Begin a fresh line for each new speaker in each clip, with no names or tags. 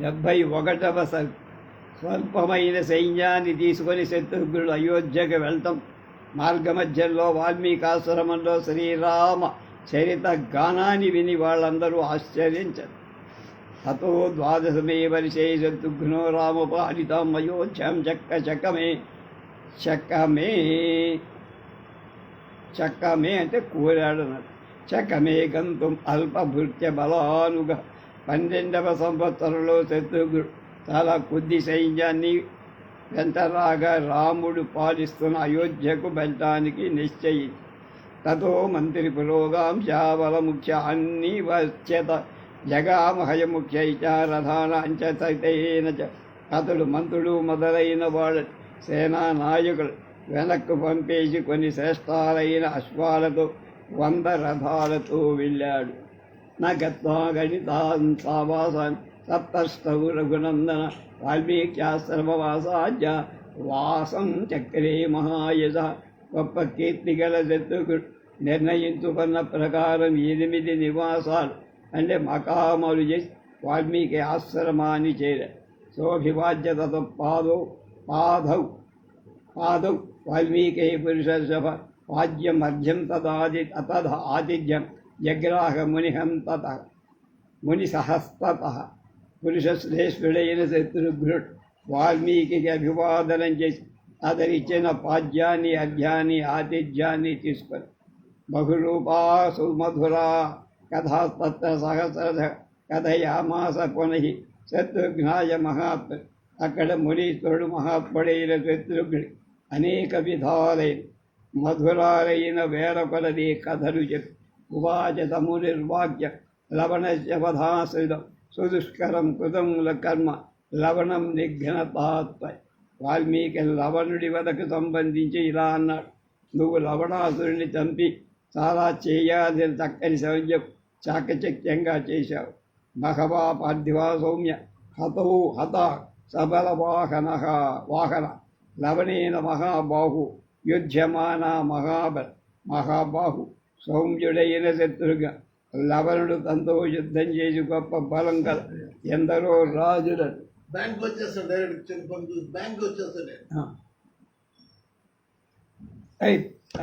71వ స్వల్పమైన సైన్యాన్ని తీసుకొని శత్రుఘ్నుడు అయోధ్యకు వెళ్తాం. మార్గమధ్యంలో వాల్మీకాశ్రమంలో శ్రీరామ చరిత గానాన్ని విని వాళ్ళందరూ ఆశ్చర్యించారు. అతో 12మే వర్షే శత్రుఘ్నో రామపాలితాం అయోధ్యాం చక్కమే అంటే కోరాడన్నారు. చక్కమే గంతుం అల్పభృత్య బలానుగా 12వ సంవత్సరంలో శత్రుఘ్నుడు చాలా కొద్ది సైన్యాన్ని వెంటరాగా రాముడు పాలిస్తున్న అయోధ్యకు వెళ్ళటానికి నిశ్చయించి తతో మంత్రి పురోగాంశావల ముఖ్యాన్ని వచ్చేత జగామహయ ముఖ్యైచ రథానాంచ తైన అతడు మంత్రులు మొదలైన వాళ్ళ సేనా నాయకులు వెనక్కు పంపేసి కొన్ని శ్రేష్టాలైన అశ్వాలతో 100 రథాలతో వెళ్ళాడు. నగత్వా గణితాన్ సావాసాన్ సప్తస్తౌ రఘునందన వాల్మీక్యాశ్రమవాసాజ్య వాసం చక్రే మహాయశ. గొప్ప కీర్తి గల శత్రుఘ్నుడు నిర్ణయించుకున్న ప్రకారం 8 నివాసాలు అంటే మకాములు చేసి వాల్మీకి ఆశ్రమాన్ని చేరారు. సోభివాద్యత పాదౌ వాల్మీకి పురుషర్షభ వాద్యం అర్ఘ్యం తద ఆతిథ్యం జగ్రాహ ముని సహస్తత. పురుషశ్రేష్ఠుడైన శత్రుఘ్నుడు వాల్మీకి అభివాదనం చేసి అతనిచ్చిన పాద్యాన్ని అర్ఘ్యాన్ని ఆతిథ్యాన్ని తీసుకొని బహురూపా సుమధురా కథాస్తత్ర సహస్ర కథయామాస పునః శత్రుఘ్నాయ మహాత్మ. అక్కడ మునీశ్వరుడు మహాత్ముడైన శత్రుఘ్నుడి అనేక విధాలైన మధురాలైన వేరొకలది కథలు చెప్పి ఉవాచ తమునిర్వాక్య లవణస్య వధాశ్రితం సుదుష్కరం కృతం కర్మ లవణం నిఘ్నతాత్వ. వాల్మీకి లవణుడి వదకు సంబంధించి ఇలా అన్నాడు. నువ్వు లవణాసురుని చంపి చాలా చేయాల్సిన చక్కని సౌజ్యం చాకచక్యంగా చేశావు. మహవా పార్థివా సౌమ్య హత సబలవాహన లవణేన మహాబాహు యుధ్యమాన మహాబాహు. సౌమ్యుడైన శత్రుగా లవణుడు తనతో యుద్ధం చేసి గొప్ప బలం కల ఎందరో రాజులను
బ్యాంక్ వచ్చేస్తాడు.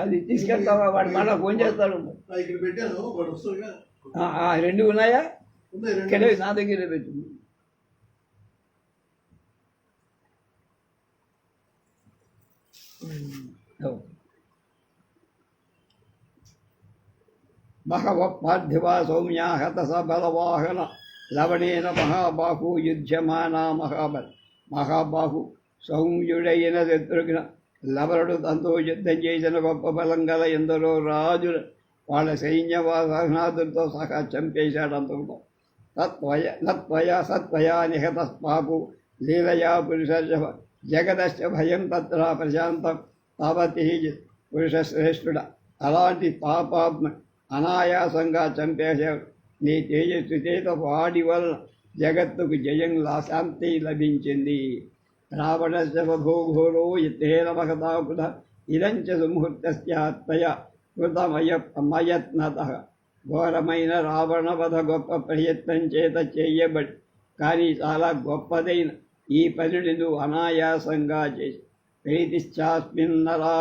అది తీసుకెళ్తావా? వాడు మళ్ళీ ఫోన్ చేస్తాడు.
ఇక్కడ పెట్టాను, వాడు వస్తుందిగా.
2 ఉన్నాయా? ఇక్కడే నా దగ్గర పెట్టింది. మహవపార్థివా సౌమ్యా హత బలవాహన లవణేన మహాబాహు యుధ్యమానా మహాబాహు. సౌమ్యుడైన శత్రుఘ్న లవణుడు తనతో యుద్ధం చేసిన గొప్ప బలం గల ఎందరో రాజులు వాళ్ళ సైన్యవాహనాదులతో సహా చంపేశాడంతలో. సత్వయా నిహత పాపు లీలయా పురుషర్షభ జగదశ్చ భయం తత్ర ప్రశాంతం తావతి పురుషశ్రేష్ఠుడ. అలాంటి పాపాత్మ అనాయాసంగా చంపేశాడు. నీ తేజస్సు చేత వాడి వలన జగత్తుకు జయం శాంతి లభించింది. రావణస్య భూఘోరో యతేన మహతాకృత ఇదంచ సుముహూర్తస్యాత్మయ కృతమయత్నత. ఘోరమైన రావణ వధ గొప్ప ప్రయత్నం చేత చేయబడి కానీ చాలా గొప్పదైన ఈ పనిని నువ్వు అనాయాసంగా చేసి ప్రీతిశ్చాస్మిన్నరా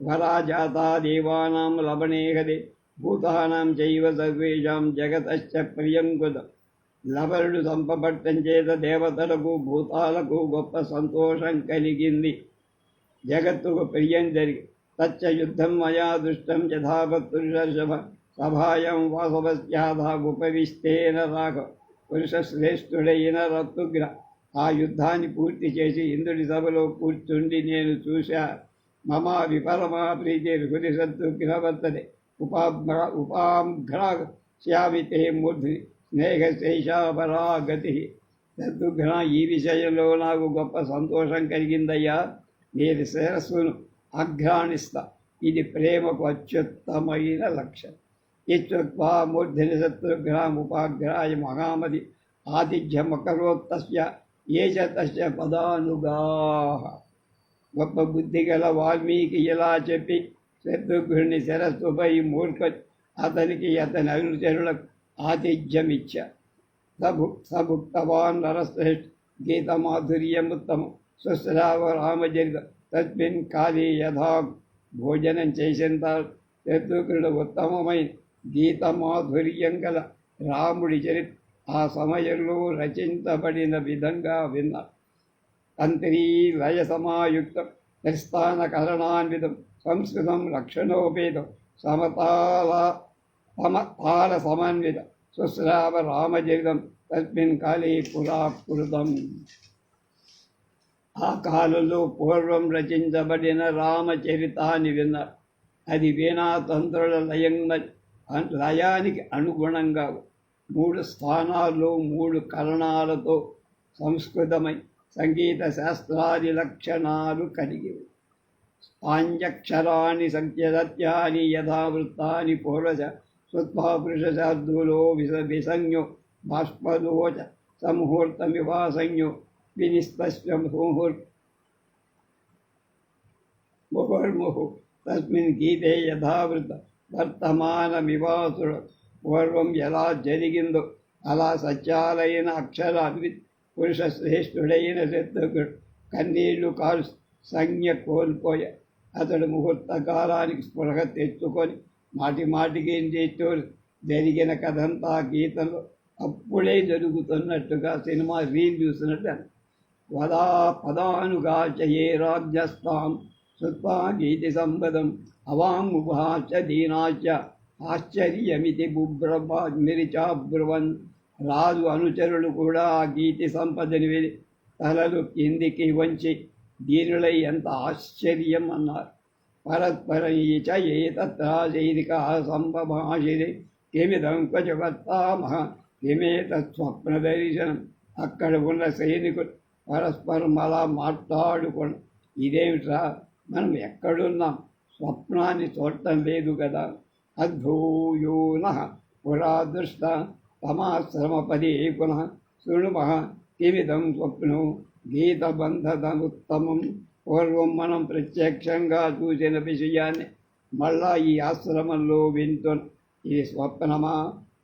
వరాజాతా దేవానాం లవణేహదే భూతానాం చైవ సర్వేషాం జగతశ్చ ప్రియం కృతం. లవణుడు చంపబట్టం చేత దేవతలకు భూతాలకు గొప్ప సంతోషం కలిగింది. జగత్తుకు ప్రియం జరిగి తచ్చ యుద్ధం మయా దృష్టం యథావత్ పురుషర్షభ సభాయం వాసవస్యాధా ఉపవిష్టేన రాఘ. పురుషశ్రేష్ఠుడైన రత్తుగ్ర ఆ యుద్ధాన్ని పూర్తి చేసి ఇంద్రుడి సభలో కూర్చుండి నేను చూశా. మమ విపరమా ప్రీతి హృది శత్రుఘ్నవర్తనే ఉపాఘ్రాశ్యామితే మూర్ధి స్నేహశేషాపరాగతి. శత్రుఘ్న ఈ విషయంలో నాకు గొప్ప సంతోషం కలిగిందయ్యా. నేను శిరస్సును అఘ్రాణిస్తా. ఇది ప్రేమకు అత్యుత్తమైన లక్షణం. ఇత్యుక్త్వా మూర్ధిని శత్రుఘ్నముపాఘ్రాయ మహామతి ఆతిథ్యమకరోత్తస్య ఏ చ తస్య పదానుగాః. గొప్ప బుద్ధి గల వాల్మీకి ఇలా చెప్పి శత్రుఘ్నుని శిరస్సుపై మూర్ఖ అతనికి అతని అనుచరులకు ఆతిథ్యమిచ్చారు.
సభుక్తవాన్ నరశ్రేష్ఠ గీతమాధుర్యముత్తమం సుశ్రావ రామచరిత తస్మిన్ కాళీ యథా భోజనం చేసేంత శత్రుఘ్నుడు ఉత్తమమైన గీతమాధుర్యం గల రాముడి చరిత్ర ఆ సమయంలో రచించబడిన విధంగా విన్నారు. తంత్రీ లయ సమాయుక్తం త్రిస్థానకరణాన్వితం సంస్కృతం లక్షణోపేతం సమతాల సమన్విత సుశ్రావ రామచరితం తస్మిన్ కాళీ పురాకృతం. ఆ కాలంలో పూర్వం రచించబడిన రామచరితాన్ని విన్నారు. అది వీణాతంత్రుల లయానికి అనుగుణంగా 3 స్థానాల్లో 3 కరణాలతో సంస్కృతమై సంగీత శాస్త్రాది లక్షణాలు కలిగి పాంచక్షరాన్ని సంఖ్యదత్యాని యథావృత్తాని పూర్వజ సుత్వాపురుషశార్దూలో విసంజ్ఞో బాష్పదోచ సంముహూర్తమివాసంజ్ఞో వినిస్తస్య ముహుర్ముహు తస్మిన్ గీతే యథావృత వర్తమానమివాసుడు పూర్వం ఎలా జరిగిందో అలా సత్యాలైన అక్షరాన్ని పురుష శ్రేష్ఠుడైన శత్రుఘ్నుడు కన్నీళ్లు కాలు సంజ్ఞ కోల్పోయా. అతడు ముహూర్త కాలానికి స్పృహ తెచ్చుకొని మాటికి జరిగిన కథంతా గీతలో అప్పుడే జరుగుతున్నట్టుగా సినిమా రీల్ చూసినట్టు వదా పదానుగాచయే రాజ్యస్థాం శృత్వా గీతి సంపదం అవాంగుభాచ దీనాచ ఆశ్చర్యమితి బుభ్రమిరిచాబ్రువన్. రాజు అనుచరులు కూడా ఆ గీతి సంపదని వెళ్ళి తలలు కిందికి వంచి దీనులై ఎంత ఆశ్చర్యం అన్నారు. పరస్పరయిచ ఏతత్రాచైదిక సంభభాషిరే కిమిదం క్వచవర్తామహ కిమేతత్ స్వప్న దర్శనం. అక్కడ ఉన్న సైనికులు పరస్పరం అలా మాట్లాడుకోండి, ఇదేమిట్రా మనం ఎక్కడున్నాం, స్వప్నాన్ని చూడటం లేదు కదా. అద్భూయూన పురా దృష్ట తమాశ్రమపదే పునః శృణుమః కిమిదం స్వప్నం గీతబంధతముత్తమం. పూర్వం మనం ప్రత్యక్షంగా చూసిన విషయాన్ని మళ్ళా ఈ ఆశ్రమంలో వింటున్న ఇది స్వప్నమా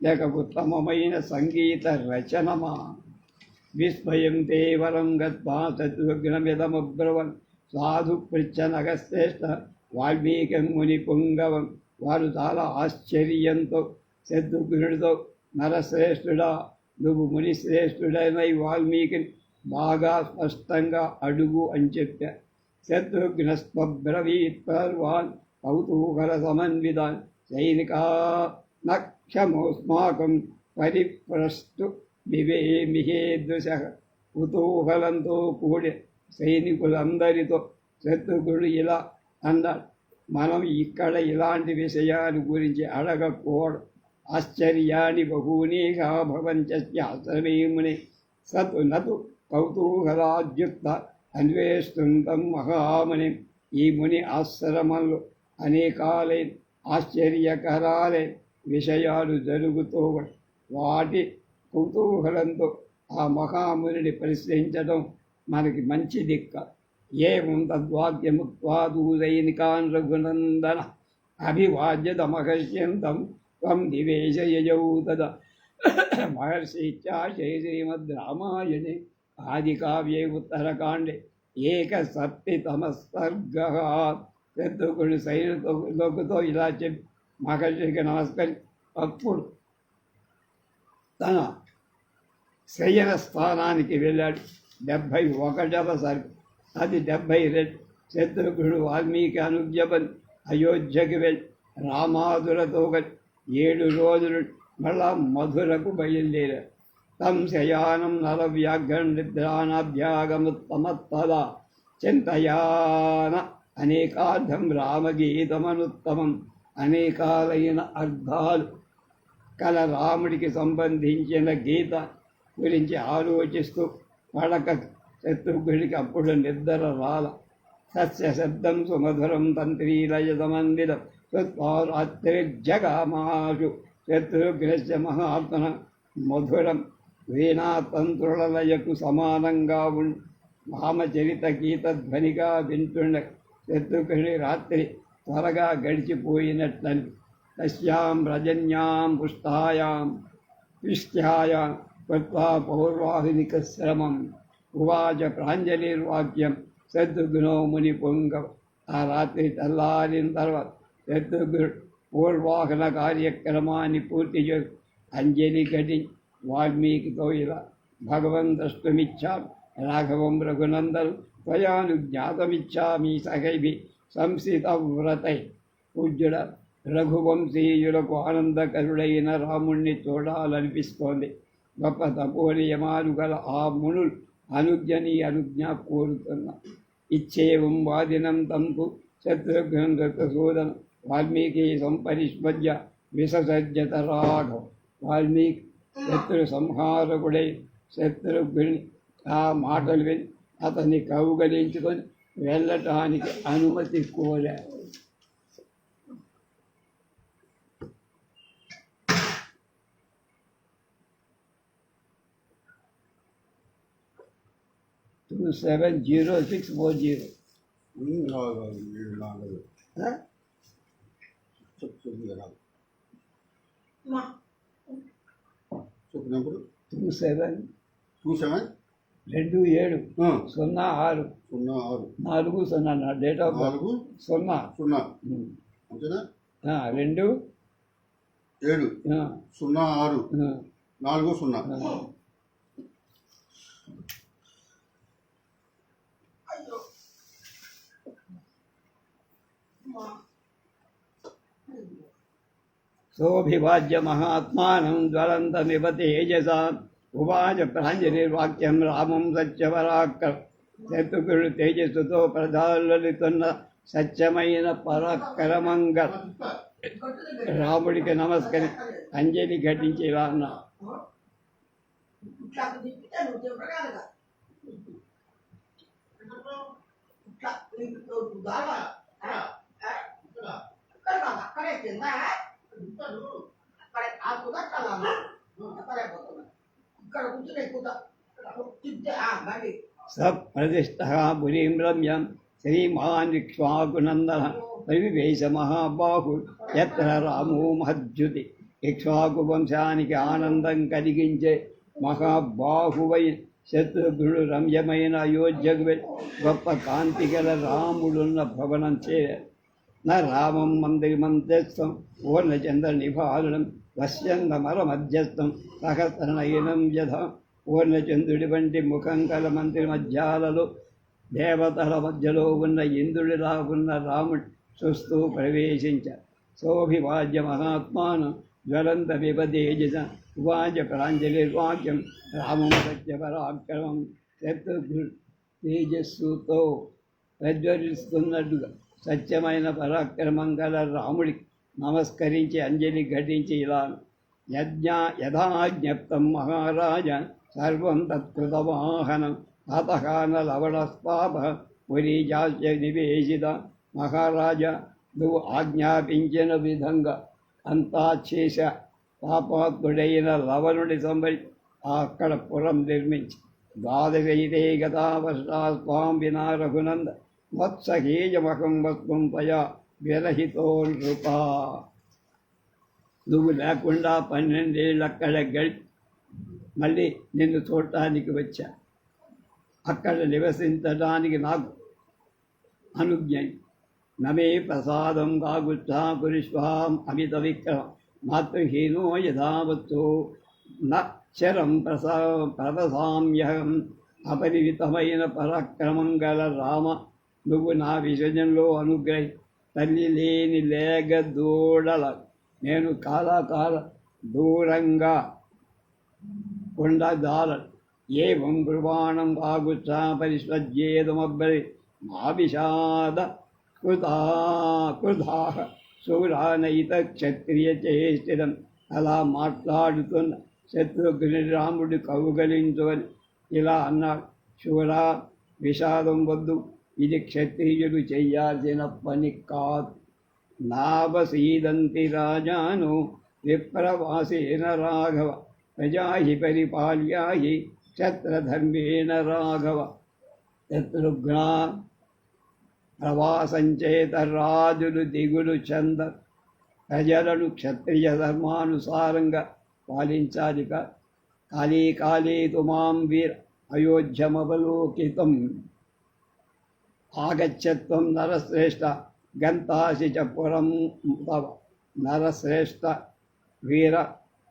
లేక ఉత్తమమైన సంగీత రచనమా? విస్మయం తే వరం గత్వా శత్రుఘ్నమిదమబ్రవన్ సాధు పృచ్చనగశ్రేష్ఠ వాల్మీకం ముని పుంగవం. వారు చాలా ఆశ్చర్యంతో శత్రుఘ్నుడితో, నరశ్రేష్ఠుడా, నువ్వు మునిశ్రేష్ఠుడైన వాల్మీకిని బాగా స్పష్టంగా అడుగు అని చెప్పారు. శత్రుఘ్నస్త్వబ్రవీత్ పర్వాన్ కౌతూహల సమన్వితాన్ సైనికా నక్షమోస్మాకం పరిప్రస్తు వివేమిహేదృశ. కుతూహలంతో కూడి సైనికులందరితో శత్రుఘ్నుడు ఇలా అన్నాడు, మనం ఇక్కడ ఇలాంటి విషయాల గురించి అడగకూడదు. ఆశ్చర్యాన్ని బహూనిగా భవంత్యాశ్రమే ముని సతు నతు కౌతూహలాద్యుక్త అన్వేషిస్తుంతం మహాముని. ఈ ముని ఆశ్రమంలో అనేకాలైన ఆశ్చర్యకరాలైన విషయాలు జరుగుతూ వాటి కుతూహలంతో ఆ మహామునిని ప్రశ్నించడం మనకి మంచిది కాదు. ఏం తద్వాక్యముక్వాదూదైనికాన్ రఘునందన అభివాద్యత మహర్ష్యంతం త్వం దివేశయజౌ తదా. మహర్షిత్యాశయ శ్రీమద్ రామాయణే ఆదికావ్యే ఉత్తరకాండే ఏకసప్తితమ సర్గ. శత్రుఘ్నుడు సైనికులతో ఇలా చెప్పి మహర్షికి నమస్కరి అప్పుడు తన శయన స్థానానికి వెళ్ళాడు. 71వ సర్గ. అది 72. శత్రుఘ్నుడు వాల్మీకి అనుజ్ఞపని అయోధ్యకి వెళ్ళి రామాదులతో 7 రోజులు మళ్ళా మధురకు బయలుదేరారు. తం శయానం నరవ్యాఘ్రం నిద్రానాభ్యాగముత్తమత్తదా చింతయాన అనేకార్థం రామగీతమనుత్తమం. అనేకాలైన అర్థాలు కల రాముడికి సంబంధించిన గీత గురించి ఆలోచిస్తూ పడక శత్రుఘ్నుడికి అప్పుడు నిద్ర రాల. సస్య శబ్దం సుమధురం తంత్రీలయ సమందితం రాత్రిర్జగామాషు. శత్రుఘ్నస్య మహాత్మన మధురం వీణాతంత్రులయకు సమానంగా ఉండి రామచరిత గీత ధ్వనిగా వింటుండ శత్రుఘ్నుడి రాత్రి త్వరగా గడిచిపోయినట్లని. తస్యాం రజన్యాం పుష్టాయాం విష్ట్యాయాం कृत्वा पौर्वाहिनिकश्रमम् उवाच प्राञ्जलिर्वाक्यं శత్రుఘ్నో మునిపుంగవ. ఆ రాత్రి తెల్లారిన తర్వాత శత్రుఘ్నుడు పూర్వాహన కార్యక్రమాన్ని పూర్తి చేసి అంజలి ఘటి వాల్మీకితో ఇలా భగవంతస్తుమిచ్చామి రాఘవం రఘునందన్ త్వయానుజ్ఞాతమిచ్చామి సఖైభి సంస్థితవ్రతై. పూజ్యుడ రఘువంశీయులకు ఆనందకరుడైన రాముణ్ణి చూడాలనిపిస్తోంది. గొప్ప తపోనియమాలు గల ఆ మునులు అనుజ్ఞ కోరుతున్నా. ఇచ్చేవం వాదినం తంతు శత్రుఘ్నసూదన వాల్మీకి సంపరిష్పద్య విససజ్జత రాఘవ. వాల్మీకి శత్రు సంహారకుడై శత్రుఘ్ని ఆ మాటలు విని అతన్ని కౌగలించుకొని వెళ్ళటానికి అనుమతి కోరారు. టూ 70640
చెప్పినప్పుడు
27
27
27 06 40 నా డేట్ ఆఫ్ బర్త్ 0
అంతేనా?
2
7 06 40.
సోభివాజ్య మహాత్మానం జ్వలంతమివ తేజసా ఉవాచ ప్రాంజలిర్వాక్యం రామం సత్యపరాక్రమ. శత్రుఘ్నుడు తేజస్సుతో ప్రధాలుతున్న సత్యమైన పరాక్రమంగా రాముడికి నమస్కరి అంజలి ఘటించి ఇలా అన్నా. సప్రతిష్ఠః పురీం రమ్యం శ్రీమాన్ ఇక్ష్వాకునందన పరివేశ మహాబాహు యత్ర రామో మహద్యుతి. ఇక్ష్వాకు వంశానికి ఆనందం కలిగించే మహాబాహువై శత్రుఘ్నుడు రమ్యమైన అయోధ్యకు వెళ్ళి గొప్ప కాంతి గల రాముడున్న భవనం చేరారు. నా రామం మందిరమంత్యస్థం పూర్ణచంద్ర నిభారణం వశ్యంగమర మధ్యస్థం సహస్రనయనం యథ. పూర్ణచంద్రుడి వంటి ముఖం కల మంత్రి మధ్యాలలో దేవతల మధ్యలో ఉన్న ఇంద్రుడిలా ఉన్న రాముడు చూస్తూ ప్రవేశించారు. సోభివాజ్య మహాత్మానం జ్వలంత విపదేజస ఉవాచ ప్రాంజలిర్వాక్యం రామం సత్యపరాక్రమం. శత్రుఘ్నుడు తేజస్సుతో ప్రజ్వలిస్తున్నట్టుగా సత్యమైన పరాక్రమం గల రాముడికి నమస్కరించి అంజలి ఘటించి ఇలా యథాజ్ఞప్తం మహారాజ సర్వం తత్కృతవాహనం అతహాన లవణస్పాప పురీజాస్య నివేశిత. మహారాజా నువ్వు ఆజ్ఞాపించిన విధంగా అంతా చేశ. పాపాత్ముడైన లవణుడి సంబరి అక్కడ పురం నిర్మించి ద్వాదశైతే గతావర్షాస్వాం వినా రఘునంద మత్సహేజమహం వస్తుం తయా విరహితో నృపా. నువ్వు లేకుండా 12 ఏళ్ళు అక్కడ గడిపి మళ్ళీ నిన్ను చూడటానికి వచ్చా. అక్కడ నివసించడానికి నాకు అనుజ్ఞ. నమే ప్రసాదం కాగుచ్చా పురుష్వాం అమిత విక్రమ మాతృహీనో యథావత్తు నరం ప్రదసామ్యహం. అపరిమితమైన పరాక్రమం గల రామ, నువ్వు నా విసర్జనలో అనుగ్రహి. తల్లి లేని లేగ దూడల నేను కాలాకాల దూరంగా కొండదాల ఏం కృపాణం కాగుచ్చా పరిష్వజ్యేదమబ్బరి మా విషాద కృధా శూరానయిత క్షత్రియ చేష్టితం. అలా మాట్లాడుతున్న శత్రుఘ్ని రాముడు కౌగలించుకొని ఇలా అన్నాడు. శూరా, విషాదం వద్దు, ఇది క్షత్రియుడు చెయ్యాల్సిన పని కాదు. నావసీదంతి రాజాను విప్రవాసేన రాఘవ ప్రజాహి పరిపాల్యాహి క్షత్రధర్మేణ రాఘవ. శత్రుఘ్న ప్రవాసంచేత రాజులు దిగులు చంద. ప్రజలను క్షత్రియ ధర్మానుసారంగా పాలించాలిక. కాళీ కాళీ తుమాం వీర అయోధ్యమవలోకితం ఆగచ్చత్వం నరశ్రేష్ఠ గంతాసి చ పురం తవ. నరశ్రేష్ఠ వీర,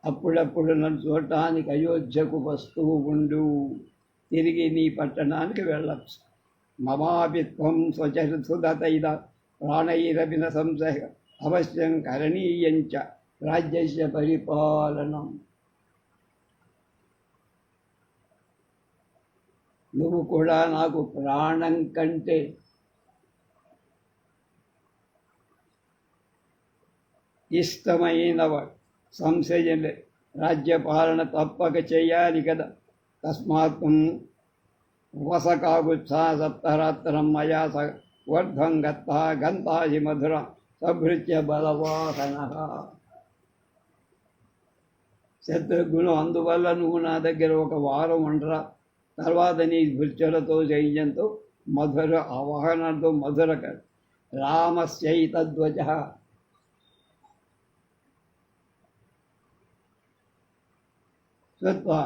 అప్పుడప్పుడు నన్ను చూడటానికి అయోధ్యకు వస్తూ ఉండు, తిరిగి నీ పట్టణానికి వెళ్ళచ్చు. మమాపిత్వం స్వచరిసుదతైద ప్రాణైరవిన సంశయ అవశ్యం కరణీయంచ రాజ్యస్య పరిపాలనం. నువ్వు కూడా నాకు ప్రాణం కంటే ఇష్టమైనవాడు, సంశయం లేదు. రాజ్యపాలన తప్పక చేయాలి కదా. తస్మాత్తం వసకాగుత్సా సప్తరాత్రం మయా వర్ధం గత్తా గంతాసి మధుర సభృత్య బలవాహన. శత్రుఘ్నులు, అందువల్ల నువ్వు నా దగ్గర ఒక వారం ఉండరా, తర్వాత నీ భృత్యులతో సైన్యంతో మధుర ఆవాహనంతో మధురక. రామస్యైతధ్వజ శ్రుత్వా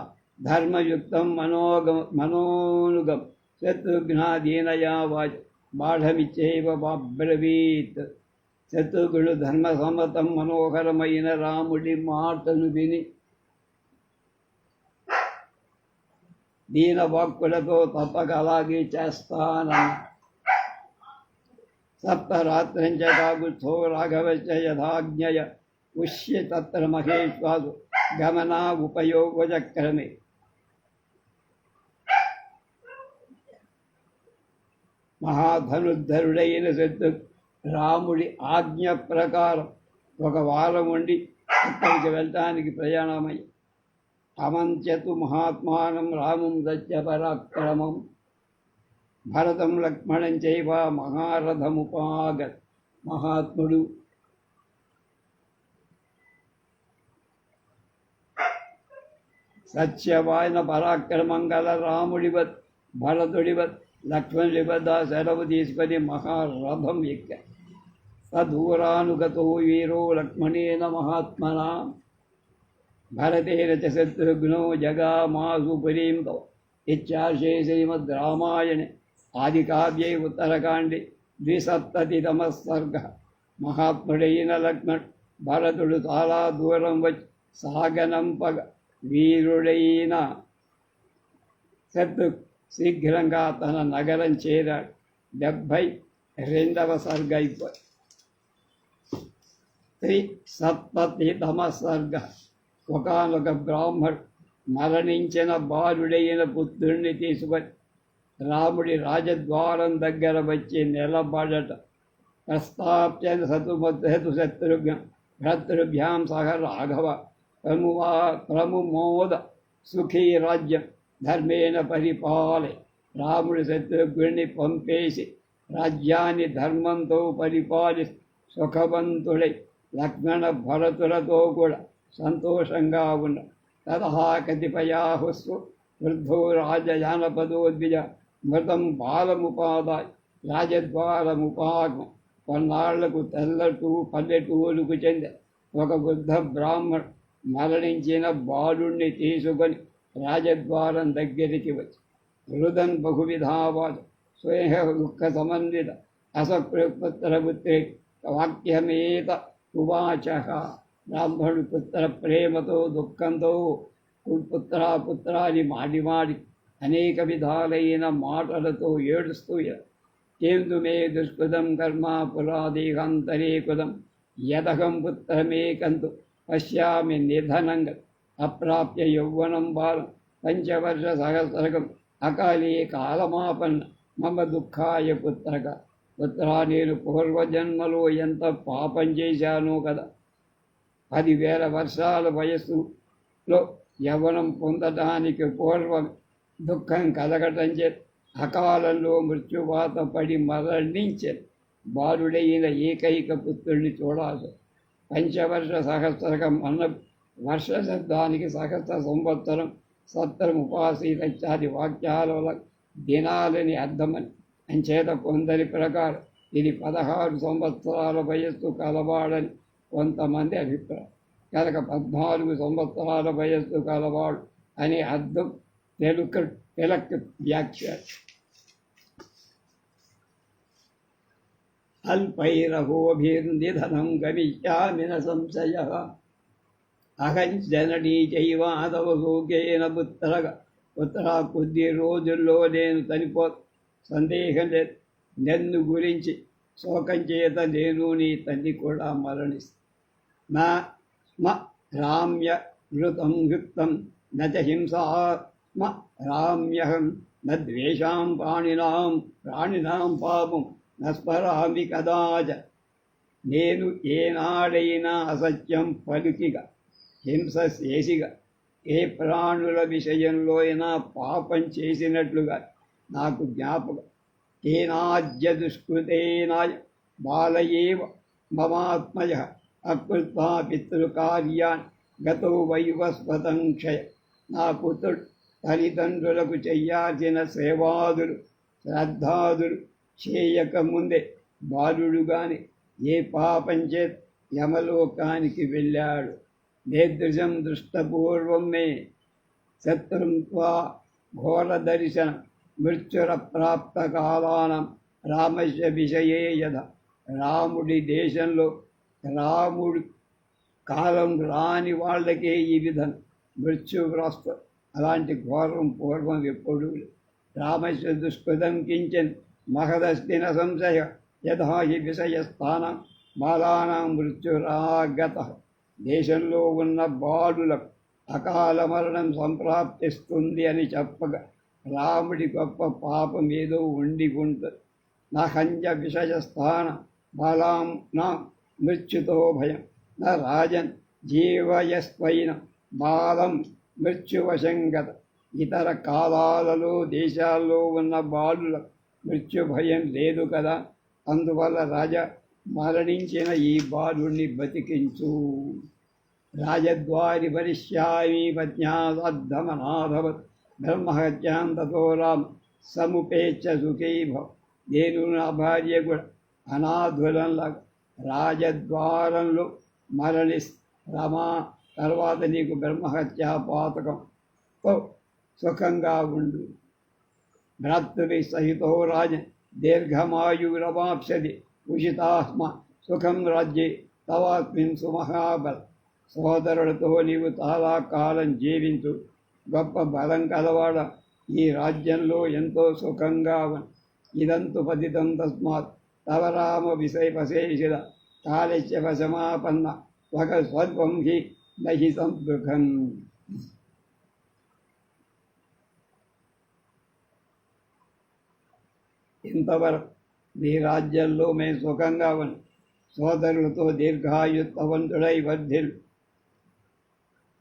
ధర్మయుక్తం మనోనుగం శత్రుఘ్నాదీనయా వాచ బాఢమిచ్చేవ బ్రవీత్. శత్రుఘ్నుడు ధర్మసమ్మతం మనోహరమైన రాముడి మాటను విని దీన వాక్కులతో తప్పక అలాగే చేస్తానన్న. సప్తరాత్రంచ కాగుత్సో రాఘవశ్చ యథాజ్ఞయ ఉష్య తత్ర మహేశ్వాసు గమనా ఉపయోగచక్రమే. మహాధనుద్ధరుడైన శత్రు రాముడి ఆజ్ఞ ప్రకారం ఒక వారం ఉండి అక్కడికి వెళ్ళటానికి ప్రయాణమై అమంత్యతు మహాత్మానం రామం దత్య పరాక్రమం భరతం లక్ష్మణం చైవ మహారథముపాగత్. మహాత్ముడు సత్యవాయన పరాక్రమం గల రాముడివత్ భరతుడివత్ లక్ష్మణుడివద్ద సెలవు తీసుకొని మహారథం ఎక్క. తదూరానుగతో వీరో లక్ష్మణేన మహాత్మనా భరతేన చ శత్రుఘ్నో జగామాసు పురీం తవ. ఇత్యార్షే శ్రీమద్ రామాయణే ఆదికావ్యే ఉత్తరకాండే 270తమ సర్గ. మహాత్ముడైన లక్ష్మణ్ భరతుడు చాలా దూరం వచ్చి సాగనంపగ వీరుడైన శత్రు శీఘ్రంగా తన నగరం చేరాడు. 72వ సర్గ. 370తమ సర్గ. ఒకానొక బ్రాహ్మడు మరణించిన బాలుడైన పుత్రుణ్ణి తీసుకొని రాముడి రాజద్వారం దగ్గర వచ్చి నిలబడట. ప్రస్తాప్య సతు శత్రుఘ్న భ్రతృభ్యాం సహ రాఘవ ప్రముమోద సుఖీ రాజ్యం ధర్మేణ పరిపాలే. రాముడు శత్రుఘ్నుని పంపేసి రాజ్యాన్ని ధర్మంతో పరిపాలి సుఖవంతుడై లక్ష్మణ భరతులతో కూడా సంతోషంగా ఉన్న. తదహా కతిపయాహుస్సు వృద్ధో రాజయానపదోద్విజ మృతం బాలముపాదాయ రాజద్వారముపాగం. కొన్నాళ్లకు తెల్లటూ పల్లెటూరుకు చెంది ఒక వృద్ధ బ్రాహ్మణుడు మరణించిన బాలుణ్ణి తీసుకొని రాజద్వారం దగ్గరికి వచ్చి హృదన్ బహువిధావాద స్వేహ దుఃఖ సమన్విత అసపుత్రపుత్రే వాక్యమేత ఉవాచ. బ్రాహ్మణుడు పుత్ర ప్రేమతో దుఃఖంతో పుత్రాని మాడి అనేక విధాలైన మాటలతో ఏడుస్తూ కేందు మే దుష్కృతం కర్మ పురాదేహాంతరే కృతం యదహం పుత్రమేకంతు పశ్యామి నిధనంగ అప్రాప్య యౌవనం బాలం పంచవర్ష సహస్రకం అకాలే కాలమాపన్న మమ దుఃఖాయ పుత్రక. పుత్రా, నేను పూర్వజన్మలో ఎంత పాపం చేశానో కదా. 10,000 వర్షాల వయస్సులో యవ్వనం పొందటానికి పూర్వం దుఃఖం కలగటం చే అకాలంలో మృత్యువాత పడి మరణించే బాలుడైన ఏకైక పుత్రుడిని చూడాలి. పంచవర్ష సహస్రకం అన్న వర్ష శబ్దానికి సహస్ర సంవత్సరం, సత్రం, ఉపాసీత ఇత్యాది వాక్యాల వల్ల దినాలని అర్థమని. అంచేత కొందరి ప్రకారం ఇది 16 సంవత్సరాల వయస్సు కలవాడని కొంతమంది అభిప్రాయం. కనుక 14 సంవత్సరాల వయస్సు కలవాడు అనే అర్థం తిలక్ వ్యాఖ్య. అల్పైరహోభిర్నిధనం గమిష్యామి న సంశయః అహం జననీ చైవాదవ లోకేన పుత్ర కొద్ది రోజుల్లో నేను సందేహం లేదు. నన్ను గురించి శోకం చేత నేను నీ తల్లి కూడా మరణిస్తాను. నా స్మ రామ్య ఘృతం యుక్తం నచ హింసా స్మ రామ్యహం న ద్వేషాం ప్రాణినాం పాపం నస్మరామి కదాచ. నేను ఏనాడైనా అసత్యం పలుకిగా హింస చేసిగా ఏ ప్రాణుల విషయంలో అయినా పాపం చేసినట్లుగా నాకు జ్ఞాపకం. కేనాద్య దుష్కృతేనాయ బాలయేవ మమాత్మయ అకృత్వా పితృకార్యాన్ గతో వైవస్వతం క్షయ. నా పుత్రుడు తల్లిదండ్రులకు చెయ్యాల్సిన సేవాదులు శ్రద్ధాదులు చేయక ముందే బాలుడుగానే ఏ పాపం చేత యమలోకానికి వెళ్ళాడు. నేదృశం దృష్టపూర్వం మే శత్రుం త్వా ఘోర దర్శనం మృత్యుర ప్రాప్త కాలానం రామస్య విషయే యథ. రాముడి దేశంలో రాముడి కాలం రాని వాళ్ళకే ఈ విధం మృత్యుగ్రస్త. అలాంటి ఘోరం పూర్వం ఎప్పుడు రామస్య దుష్కృతం కించన్ మహదస్తి న సంశయ యథా హి విషయస్థానం బాలానాం మృత్యురాగత. దేశంలో ఉన్న బాలులకు అకాల మరణం సంప్రాప్తిస్తుంది అని చెప్పగా రాముడి గొప్ప పాపం ఏదో ఉండి ఉంటుంది. నా హంజ విషయస్థాన బాలాం నా మృత్యుతో భయం నా రాజన్ జీవయస్వైన బాలం మృత్యువశంగత. ఇతర కాలాలలో దేశాల్లో ఉన్న బాలులకు మృత్యు భయం లేదు కదా. అందువల్ల రాజా మరణించిన ఈ బాలుణ్ణి బతికించు. రాజద్వారి వరిష్యామి పజ్ఞాదమనాథవత్ బ్రహ్మహత్యాం తతో రామ సముపేచ్చ సుఖీభవ. నేను నా భార్య కూడా అనాథులంలా రాజద్వారంలో రమా తర్వాత నీకు బ్రహ్మహత్యా పాతకంతో సుఖంగా ఉండు. భ్రాతృభి సహితో రాజన్ దీర్ఘమాయురవాప్స్యతి ఉషితాస్మ సుఖం రాజ్యే తవాస్మిన్ సుమహాబల. సోదరులతో నీవు చాలా కాలం జీవించు, గొప్ప బలం కలవాడ. ఈ రాజ్యంలో ఎంతో సుఖంగా ఉంది. ఇదంతు పతితం తస్మాత్ తవ రామ విషయపశేషిద కాలస్య వశమాపన్న ఒక స్వల్పం హి నహి సందుఃఖం. ఇంతవరకు నీ రాజ్యంలో మేము సుఖంగా ఉన్నాం. సోదరులతో దీర్ఘాయుత్వంతుడై వర్ధిల్.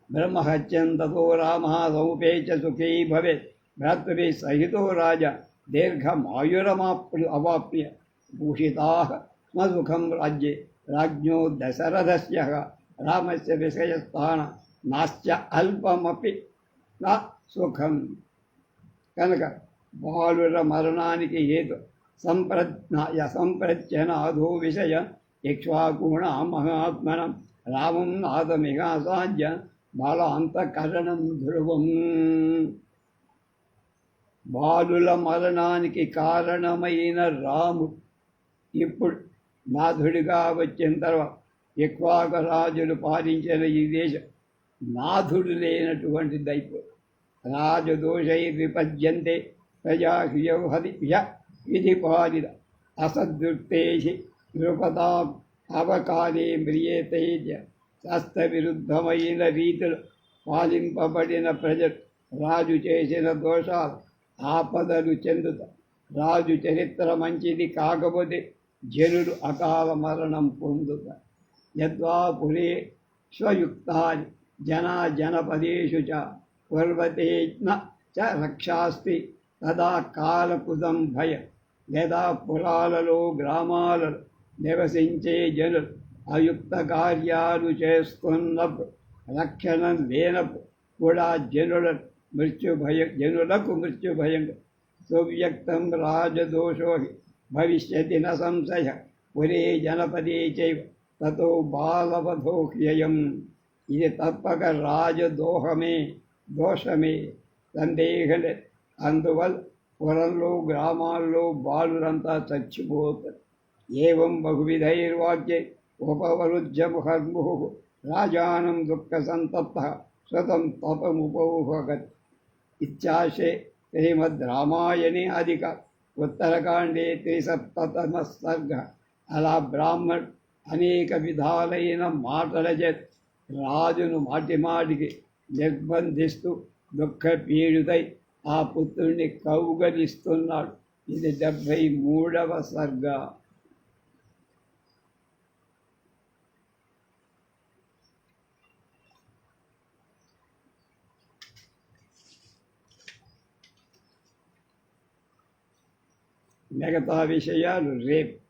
బ్రహ్మహత్యం తతో రామ సముపేచ సుఖీ భవేత్. భ్రాతృభి సహితో రాజా దీర్ఘమాయురమాప్య భూషితా స్మ సుఖం రాజ్యే. రాజ్ఞో దశరథస్య రామస్య విషయస్థాన నాస్య అల్పమపి నా సుఖం. కనుక బాలుర మరణానికి హేతు సంప్రత్యనాథో విషయ ఇక్ష్వాకుణ మహాత్మనం రామం నాథమిహాసాధ్య బాలాంతకరణం ధ్రువం. బాలుల మరణానికి కారణమైన రాముడు ఇప్పుడు నాథుడిగా వచ్చిన తర్వాత ఇక్ష్వాక రాజులు పాలించిన ఈ దేశం నాథుడు లేనటువంటి దైవం. రాజదోషై విపద్యంతే ప్రజాహ్యౌహది పాలిత అసదృక్తేషి నృపదా అవకాలే మ్రియతేజ. శాస్త్రవిరుద్ధమైన రీతిలో పాలింపబడిన ప్రజలు రాజు చేసిన దోషాలు ఆపదలు చెందుతారు. రాజు చరిత్ర మంచిది కాకపోతే జనులు అకాల మరణం పొందుతారు. యద్వా పురే స్వయుక్తాని జనపదేషు చ కుర్వతే న చ రక్షాస్తి తదా కాలకృతం భయం. లేదా పురాలలో గ్రామాలలో నివసించే జనులు అయుక్త కార్యాలు చేస్తున్నప్పుడు రక్షణ లేనప్పుడు కూడా జనులకు మృత్యు భయం. సువ్యక్తం రాజదోషో భవిష్యతి న సంశయ పురే జనపదే చైవ తతో బాలవధో హ్యయం. ఇది తప్పక రాజదోహమే. దోషమే, సందేహలే. అందువల్ల పురంలో గ్రామాల్లో బాలురంతా చచ్చిపోతారు. ఏవం బహువిధైర్వాక్యై ఉపవరుధ్య ముహర్ముహు రాజానం దుఃఖ సంతప్త స్వతం తపముపౌహగత్ ఇత్యాశే శ్రీమద్ రామాయణే అధిక ఉత్తరకాండే 37వ సర్గ. అలా బ్రాహ్మణ్ అనేక విధాలైన మాటల చేత రాజును మాటిమాటికి నిర్బంధిస్తూ దుఃఖపీడితై ఆ పుత్రుణ్ణి కౌగలిస్తున్నాడు. ఇది 73వ సర్గ. మిగతా విషయాలు రేపు.